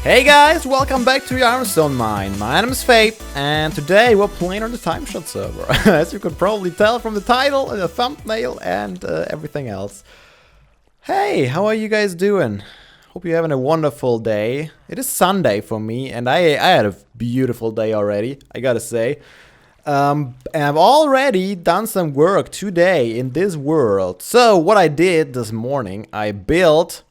Hey guys, welcome back to your Ironstone Mine. My name is Fabe, and today we're playing on the TimeShot server. As you could probably tell from the title and the thumbnail and everything else. Hey, how are you guys doing? Hope you're having a wonderful day. It is Sunday for me, and I had a beautiful day already, I gotta say. And I've already done some work today in this world. So what I did this morning, I built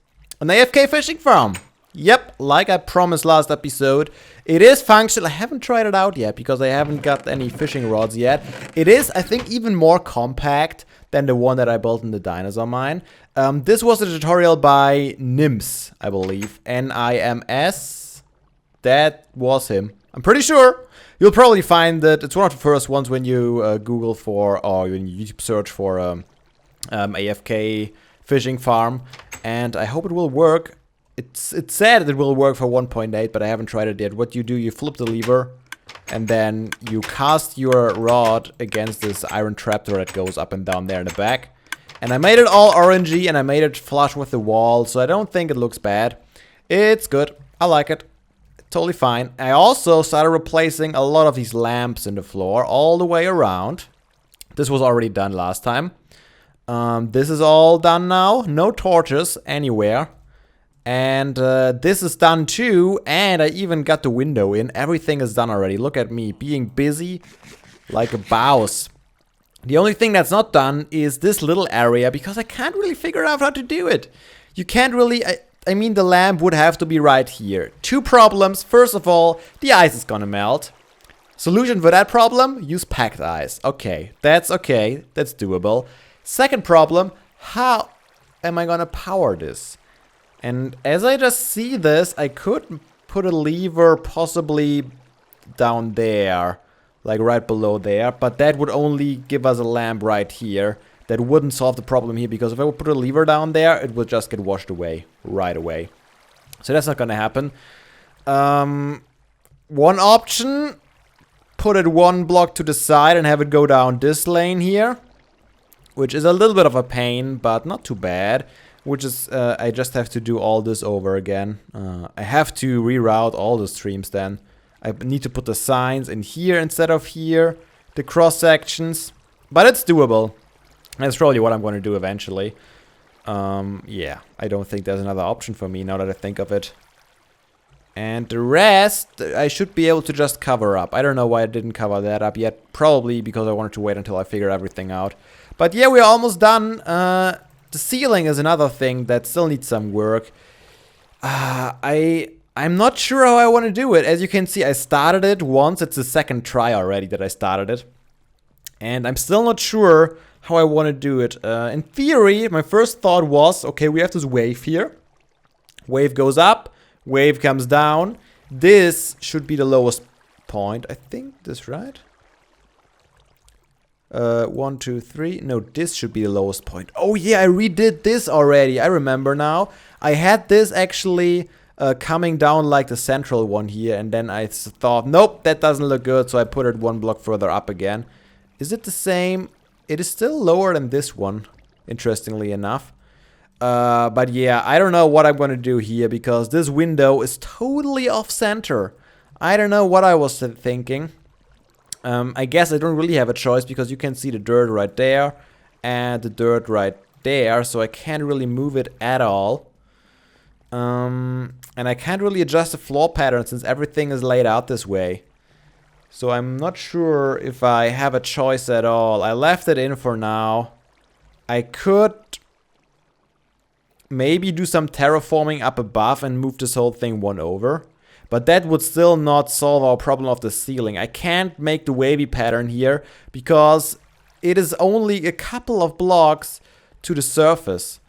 an AFK fishing farm. Yep, like I promised last episode, it is functional. I haven't tried it out yet because I haven't got any fishing rods yet. It is, I think, even more compact than the one that I built in the dinosaur mine. This was a tutorial by Nims, I believe. Nims. That was him. I'm pretty sure. You'll probably find that it's one of the first ones when you Google for, or when you YouTube search for AFK fishing farm. And I hope it will work. It said it will work for 1.8, but I haven't tried it yet. What you do, you flip the lever, and then you cast your rod against this iron trapdoor that goes up and down there in the back. And I made it all orangey, and I made it flush with the wall, so I don't think it looks bad. It's good. I like it. Totally fine. I also started replacing a lot of these lamps in the floor all the way around. This was already done last time. This is all done now. No torches anywhere. And this is done too, and I even got the window in. Everything is done already. Look at me, being busy like a boss. The only thing that's not done is this little area, because I can't really figure out how to do it. You can't really, I mean, the lamp would have to be right here. Two problems. First of all, the ice is gonna melt. Solution for that problem, use packed ice. Okay, that's doable. Second problem, how am I gonna power this? And as I just see this, I could put a lever possibly down there, like right below there, but that would only give us a lamp right here. That wouldn't solve the problem here, because if I would put a lever down there, it would just get washed away right away. So that's not gonna happen. One option, put it one block to the side and have it go down this lane here, which is a little bit of a pain, but not too bad. Which is, I just have to do all this over again. I have to reroute all the streams then. I need to put the signs in here instead of here. The cross sections. But it's doable. That's probably what I'm going to do eventually. Yeah, I don't think there's another option for me now that I think of it. And the rest, I should be able to just cover up. I don't know why I didn't cover that up yet. Probably because I wanted to wait until I figure everything out. But yeah, we're almost done. The ceiling is another thing that still needs some work. I'm not sure how I want to do it. As you can see, I started it once. It's the second try already that I started it. And I'm still not sure how I want to do it. In theory, my first thought was, okay, we have this wave here. Wave goes up, wave comes down. This should be the lowest point. I think this, right? 1, 2, 3. No, this should be the lowest point. Oh yeah, I redid this already. I remember now. I had this actually coming down like the central one here, and then I thought, nope, that doesn't look good, so I put it one block further up again. Is it the same? It is still lower than this one, interestingly enough. But yeah, I don't know what I'm going to do here, because this window is totally off center. I don't know what I was thinking. I guess I don't really have a choice, because you can see the dirt right there and the dirt right there, so I can't really move it at all. And I can't really adjust the floor pattern since everything is laid out this way. So I'm not sure if I have a choice at all. I left it in for now. I could maybe do some terraforming up above and move this whole thing one over. But that would still not solve our problem of the ceiling. I can't make the wavy pattern here because it is only a couple of blocks to the surface.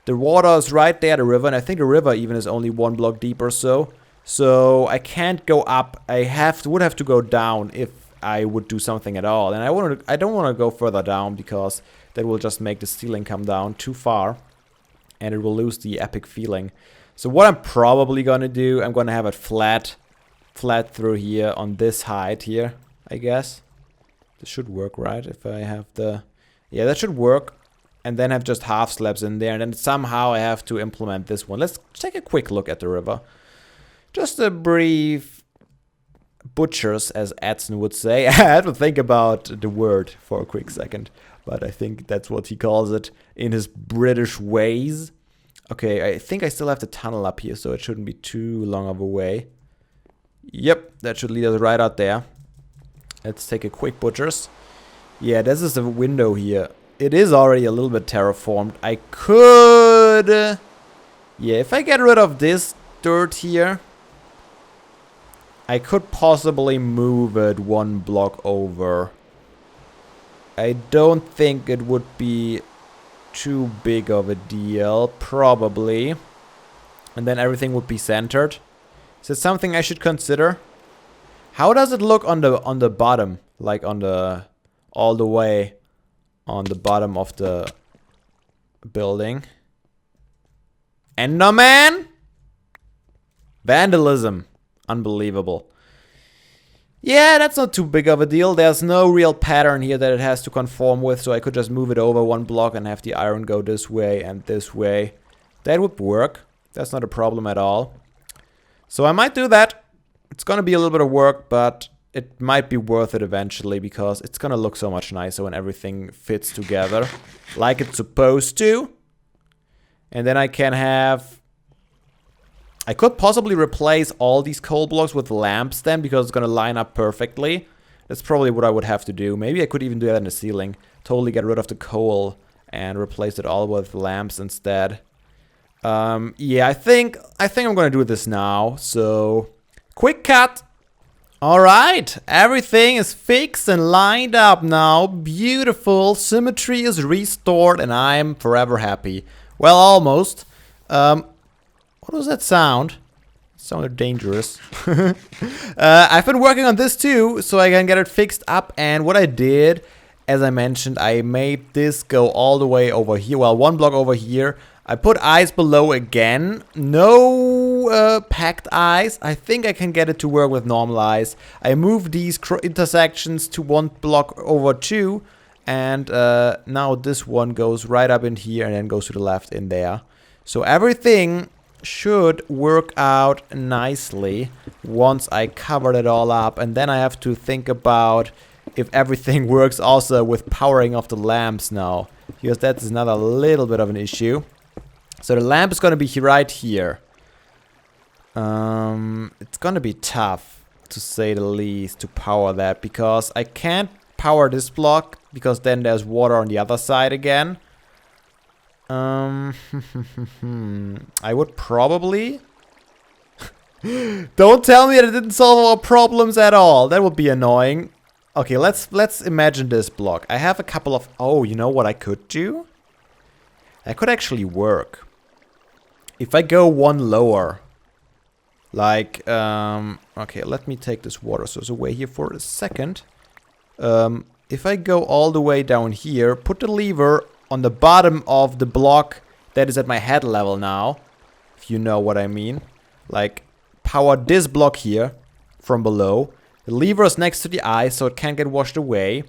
The water is right there, the river, and I think the river even is only one block deep or so. So I can't go up. I would have to go down if I would do something at all. And I don't want to go further down, because that will just make the ceiling come down too far, and it will lose the epic feeling. So what I'm probably gonna do, I'm gonna have it flat through here on this height here, I guess. This should work, right? If I have the... Yeah, that should work. And then have just half slabs in there, and then somehow I have to implement this one. Let's take a quick look at the river. Just a brief butchers, as Edson would say. I had to think about the word for a quick second, but I think that's what he calls it in his British ways. Okay, I think I still have the tunnel up here, so it shouldn't be too long of a way. Yep, that should lead us right out there. Let's take a quick butchers. Yeah, this is the window here. It is already a little bit terraformed. I could... yeah, if I get rid of this dirt here, I could possibly move it one block over. I don't think it would be too big of a deal, probably. And then everything would be centered. Is it something I should consider? How does it look on the bottom? Like on the... all the way on the bottom of the building. Enderman? Vandalism. Unbelievable. Yeah, that's not too big of a deal. There's no real pattern here that it has to conform with, so I could just move it over one block and have the iron go this way and this way. That would work. That's not a problem at all. So I might do that. It's gonna be a little bit of work, but it might be worth it eventually because it's gonna look so much nicer when everything fits together like it's supposed to. And then I can have... I could possibly replace all these coal blocks with lamps then because it's gonna line up perfectly. That's probably what I would have to do. Maybe I could even do that in the ceiling. Totally get rid of the coal and replace it all with lamps instead. Yeah, I think I'm gonna do this now. So, quick cut. Alright, everything is fixed and lined up now. Beautiful. Symmetry is restored and I'm forever happy. Well, almost. What was that sound? It sounded dangerous. I've been working on this too, so I can get it fixed up. And what I did, as I mentioned, I made this go all the way over here. Well, one block over here. I put ice below again. No packed ice. I think I can get it to work with normal ice. I moved these intersections to one block over two. And now this one goes right up in here and then goes to the left in there. So everything should work out nicely once I covered it all up. And then I have to think about if everything works also with powering of the lamps now. Because that's another little bit of an issue. So the lamp is going to be right here. It's going to be tough, to say the least, to power that. Because I can't power this block, because then there's water on the other side again. I would probably... Don't tell me that it didn't solve our problems at all. That would be annoying. Okay, let's imagine this block. I have a couple of... Oh, you know what I could do? That could actually work. If I go one lower. Like, okay, let me take this water source away here for a second. If I go all the way down here, put the lever on the bottom of the block that is at my head level now. If you know what I mean. Like, power this block here from below. The lever is next to the ice, so it can't get washed away.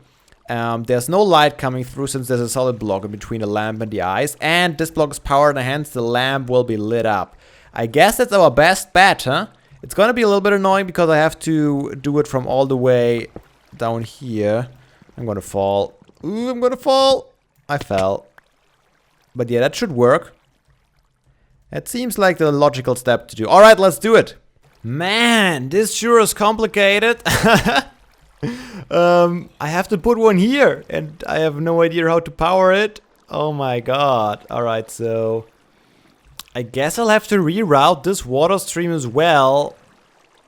There's no light coming through since there's a solid block in between the lamp and the ice. And this block is powered and hence the lamp will be lit up. I guess that's our best bet, huh? It's gonna be a little bit annoying because I have to do it from all the way down here. I'm gonna fall. Ooh, I'm gonna fall. I fell. But yeah, that should work. It seems like the logical step to do. Alright, let's do it. Man, this sure is complicated. I have to put one here. And I have no idea how to power it. Oh my god. Alright, so... I guess I'll have to reroute this water stream as well.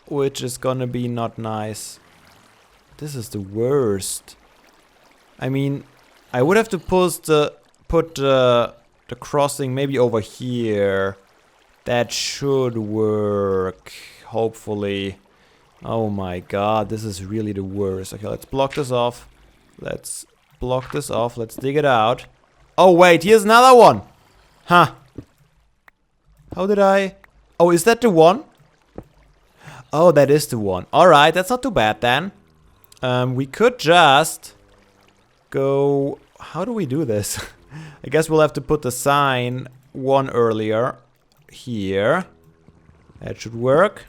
Which is gonna be not nice. This is the worst. I mean... I would have to put the crossing maybe over here. That should work. Hopefully. Oh my god, this is really the worst. Okay, let's block this off. Let's block this off. Let's dig it out. Oh wait, here's another one. Huh. How did I... Oh, is that the one? Oh, that is the one. Alright, that's not too bad then. We could just... go... How do we do this? I guess we'll have to put the sign one earlier. Here. That should work.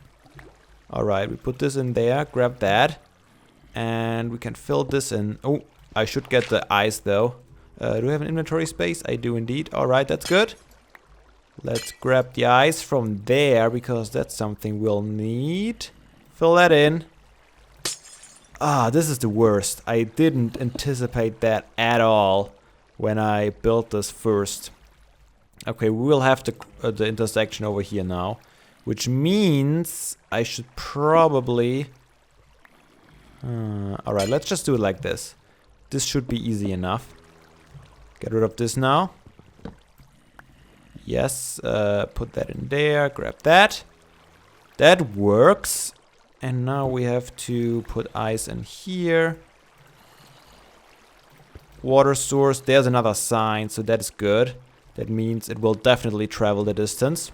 Alright, we put this in there, grab that. And we can fill this in. Oh, I should get the ice though. Do we have an inventory space? I do indeed. Alright, that's good. Let's grab the ice from there because that's something we'll need. Fill that in. Ah, this is the worst. I didn't anticipate that at all when I built this first. Okay, we will have the intersection over here now. Which means I should probably... Alright, let's just do it like this. This should be easy enough. Get rid of this now. Yes, put that in there, grab that. That works. And now we have to put ice in here. Water source, there's another sign, so that is good. That means it will definitely travel the distance.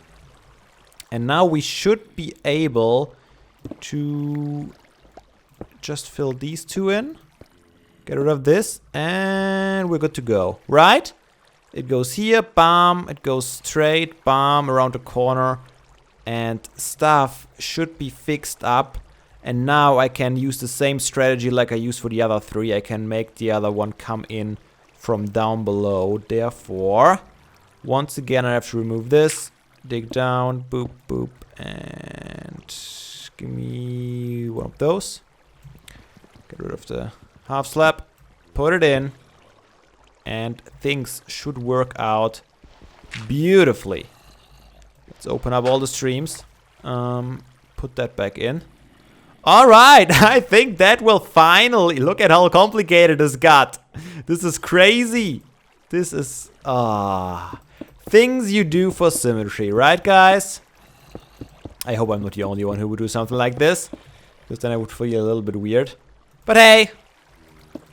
And now we should be able to just fill these two in. Get rid of this, and we're good to go, right? It goes here, bam, it goes straight, bam, around the corner. And stuff should be fixed up. And now I can use the same strategy like I used for the other three. I can make the other one come in from down below. Therefore, once again, I have to remove this. Dig down, boop, boop, and give me one of those. Get rid of the half slab. Put it in. And things should work out beautifully. Let's open up all the streams. Put that back in. Alright, I think that will finally... Look at how complicated this got. This is crazy. This is... things you do for symmetry, right guys? I hope I'm not the only one who would do something like this. Because then I would feel a little bit weird. But hey,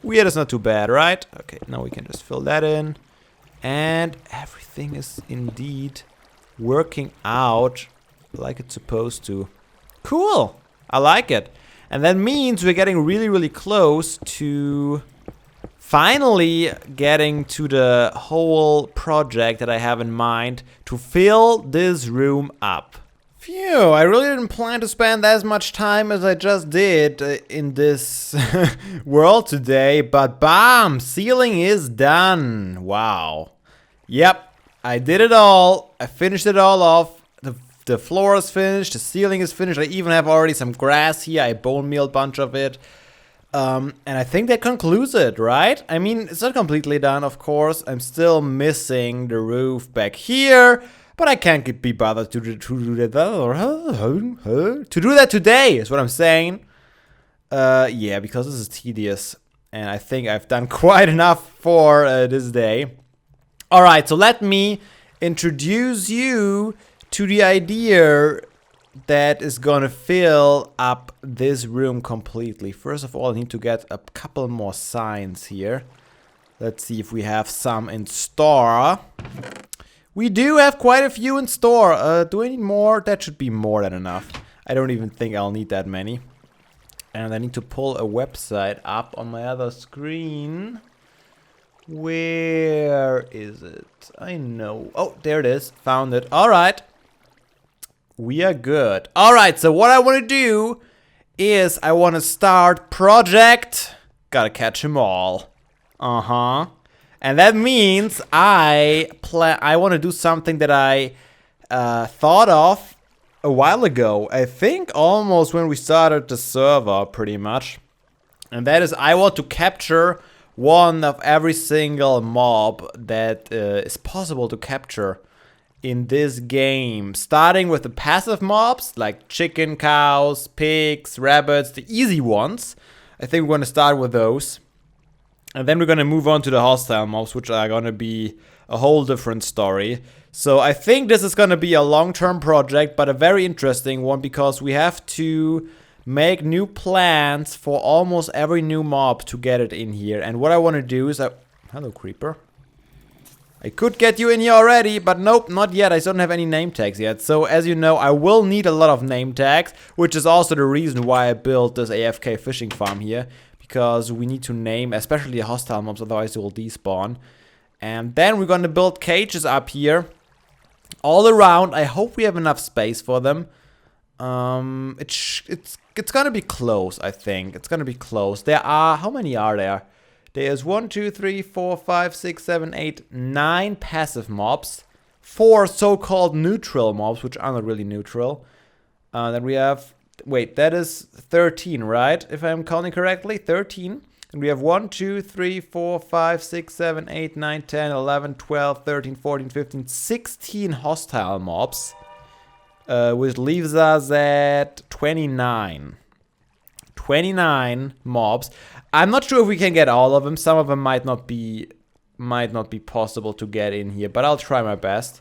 weird is not too bad, right? Okay, now we can just fill that in. And everything is indeed working out like it's supposed to. Cool! I like it. And that means we're getting really, really close to finally getting to the whole project that I have in mind to fill this room up. Phew, I really didn't plan to spend as much time as I just did in this world today, but bam, ceiling is done. Wow. Yep, I did it all. I finished it all off. The floor is finished, the ceiling is finished. I even have already some grass here. I bone mealed a bunch of it. And I think that concludes it, right? I mean, it's not completely done, of course. I'm still missing the roof back here. But I can't be bothered to do that today, is what I'm saying. Yeah, because this is tedious. And I think I've done quite enough for this day. Alright, so let me introduce you to the idea that is gonna fill up this room completely. First of all, I need to get a couple more signs here. Let's see if we have some in store. We do have quite a few in store. Do I need more? That should be more than enough. I don't even think I'll need that many. And I need to pull a website up on my other screen. Where is it? I know. Oh, there it is. Found it. Alright. We are good. Alright, so what I want to do is I want to start project. Gotta catch them all. Uh-huh. And that means I want to do something that I thought of a while ago. I think almost when we started the server, pretty much. And that is I want to capture one of every single mob that is possible to capture in this game. Starting with the passive mobs, like chicken, cows, pigs, rabbits, the easy ones. I think we're going to start with those. And then we're going to move on to the hostile mobs, which are going to be a whole different story. So I think this is going to be a long-term project, but a very interesting one, because we have to make new plans for almost every new mob to get it in here. And what I want to do is... Hello, creeper. I could get you in here already, but nope, not yet. I don't have any name tags yet. So as you know, I will need a lot of name tags, which is also the reason why I built this AFK fishing farm here. Because we need to name, especially the hostile mobs, otherwise they will despawn. And then we're going to build cages up here all around. I hope we have enough space for them. It's gonna be close, I think. It's gonna be close. There are, how many are there? There's 1, 2, 3, 4, 5, 6, 7, 8, 9 passive mobs. 4 so-called neutral mobs, which are not really neutral. Then we have, wait, that is 13, right? If I'm counting correctly, 13. And we have 1, 2, 3, 4, 5, 6, 7, 8, 9, 10, 11, 12, 13, 14, 15, 16 hostile mobs. Which leaves us at 29. 29 mobs. I'm not sure if we can get all of them. Some of them might not be possible to get in here, but I'll try my best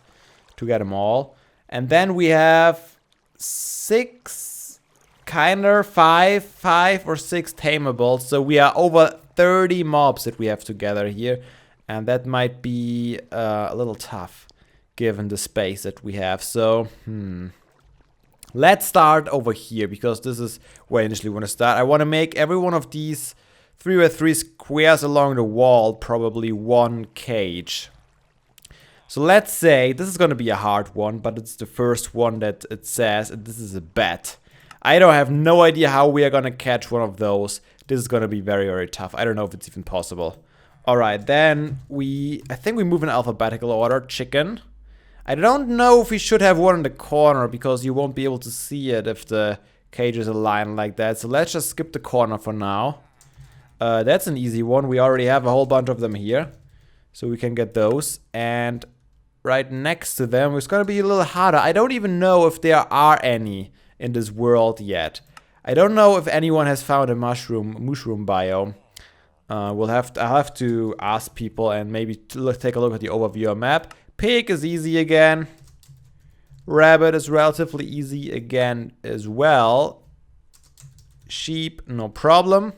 to get them all. And then we have 6, kinda 5 or 6 tamables. So we are over 30 mobs that we have to gather here, and that might be a little tough given the space that we have. So let's start over here, because this is where I initially want to start. I want to make every one of these 3x3 squares along the wall probably 1 cage. So let's say this is going to be a hard one, but it's the first one that it says, and this is a bet. I don't have no idea how we are going to catch one of those. This is going to be very, very tough. I don't know if it's even possible. Alright, then I think we move in alphabetical order. Chicken. I don't know if we should have one in the corner, because you won't be able to see it if the cage is aligned like that. So let's just skip the corner for now. That's an easy one. We already have a whole bunch of them here, so we can get those. And right next to them, it's going to be a little harder. I don't even know if there are any in this world yet. I don't know if anyone has found a mushroom biome. I'll have to ask people and maybe take a look at the overview map. Pig is easy again. Rabbit is relatively easy again as well. Sheep, no problem.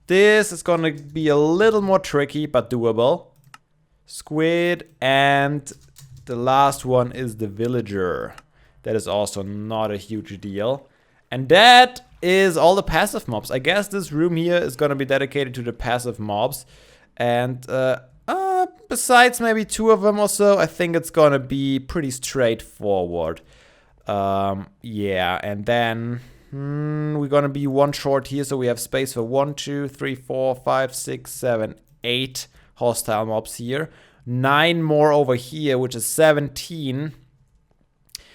This is gonna be a little more tricky, but doable. Squid, and the last one is the villager. That is also not a huge deal. And that is all the passive mobs. I guess this room here is gonna be dedicated to the passive mobs. And besides maybe 2 of them or so, I think it's gonna be pretty straightforward. Yeah, and then we're gonna be 1 short here, so we have space for 1, 2, 3, 4, 5, 6, 7, 8 hostile mobs here. 9 more over here, which is 17.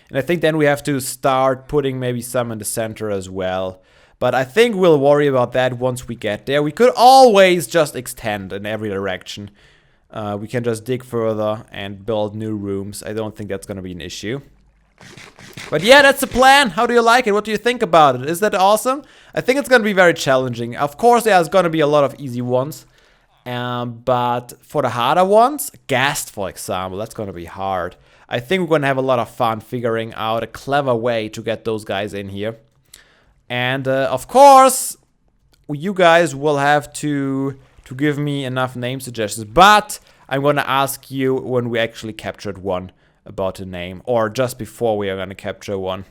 And I think then we have to start putting maybe some in the center as well. But I think we'll worry about that once we get there. We could always just extend in every direction. We can just dig further and build new rooms. I don't think that's going to be an issue. But yeah, that's the plan. How do you like it? What do you think about it? Is that awesome? I think it's going to be very challenging. Of course, there's going to be a lot of easy ones. But for the harder ones, Ghast, for example, that's going to be hard. I think we're going to have a lot of fun figuring out a clever way to get those guys in here. And of course, you guys will have to give me enough name suggestions. But I'm going to ask you when we actually captured one about a name. Or just before we are going to capture one.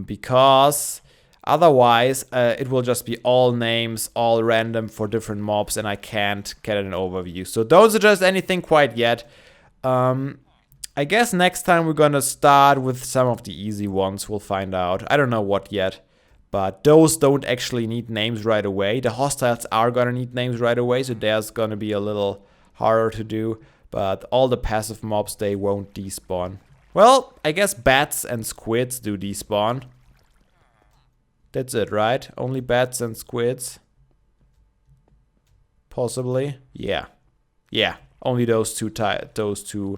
Because otherwise, it will just be all names, all random for different mobs. And I can't get an overview. So don't suggest anything quite yet. I guess next time we're going to start with some of the easy ones. We'll find out. I don't know what yet. But those don't actually need names right away. The hostiles are gonna need names right away, so there's gonna be a little harder to do. But all the passive mobs, they won't despawn. Well, I guess bats and squids do despawn. That's it, right? Only bats and squids? Possibly? Yeah. Yeah. Only those two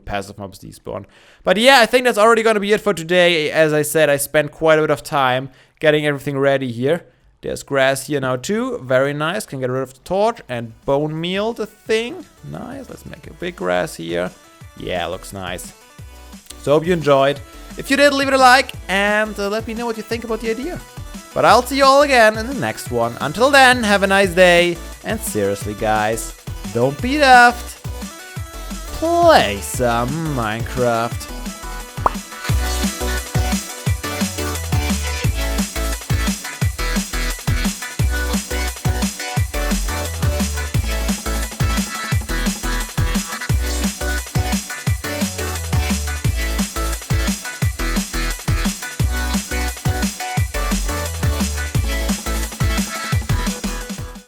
passive mobs despawn. But yeah, I think that's already gonna be it for today. As I said, I spent quite a bit of time getting everything ready here. There's grass here now too. Very nice. Can get rid of the torch and bone meal the thing. Nice. Let's make a big grass here. Yeah, looks nice. So hope you enjoyed. If you did, leave it a like and let me know what you think about the idea. But I'll see you all again in the next one. Until then, have a nice day. And seriously, guys, don't be daft. Play some Minecraft.